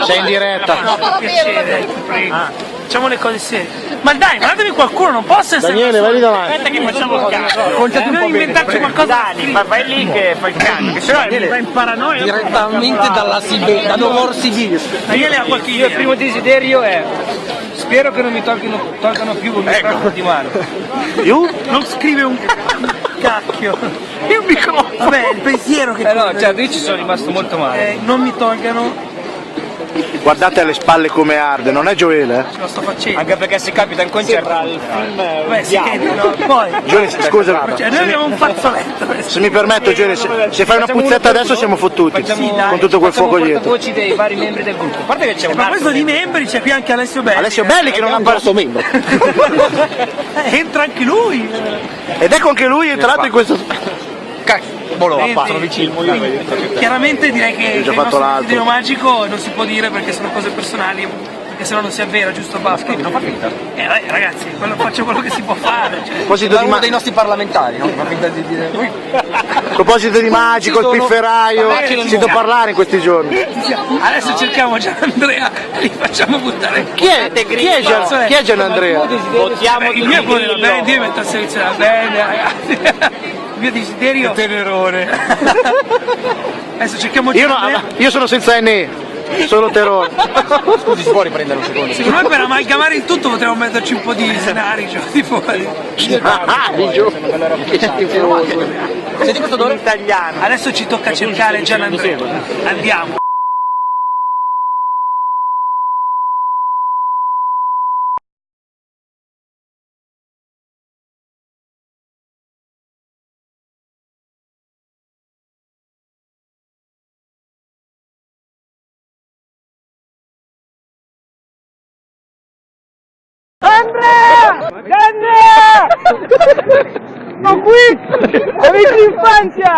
Sei in diretta. Facciamo le cose serie. Ma dai, mandatemi qualcuno, non posso essere. Daniele, vai lì davanti. Aspetta che facciamo cazzo. Dobbiamo inventarci qualcosa. Dani, vai lì che fai il cazzo. Che se no Daniele in paranoia. Direttamente dalla Siberia, da Novor Sibiria. Daniele ha qualche idea. Il primo desiderio è: spero che non mi tolgano più il microfono di mano. Io? Non scrive un cacchio. Io microfono. Vabbè, il pensiero che. No, cioè lì ci sono rimasto molto male. Non mi tolgano. Guardate alle spalle come arde, non è Gioele? Ce lo sto facendo. Anche perché se capita in concerto. Beh, si vede, no? Poi. Gioele, scusa, Cioè, noi abbiamo un fazzoletto. se mi permetto Gioele, se fai una puzzetta adesso siamo fottuti. Con tutto quel fuoco dietro. Voci dei vari membri del gruppo. A parte che c'è un Ma altro. questo di membri c'è qui anche Alessio Belli. Alessio Belli che non ha ancora suo membro. Entra anche lui. Ed ecco anche lui è entrato in questo... Sono vicino. Chiaramente direi che il nostro desiderio magico non si può dire perché sono cose personali, perché sennò non si avvera, giusto Basco? Non fa finta. Ragazzi, faccio quello che si può fare. Cioè. Uno dei nostri parlamentari, no? Fa finta di dire. A proposito di magico, il pifferaio, sento parlare in questi giorni. Adesso cerchiamo Gianandrea e li facciamo buttare. Chi è Gianandrea? votiamo Il mio vuole bene, Dio mette a servizio la bene, ragazzi. Il mio desiderio. Tenerone. Adesso cerchiamo Gianandrea. Io sono senza NE, solo terrore. Scusi, si può riprendere un secondo? Secondo me per amalgamare il tutto potremmo metterci un po' di scenari, cioè, tipo. Senti questo odore? italiano. Adesso ci tocca cercare Gianandrea. Andiamo. Andrea! Sono qui! Amici d'infanzia!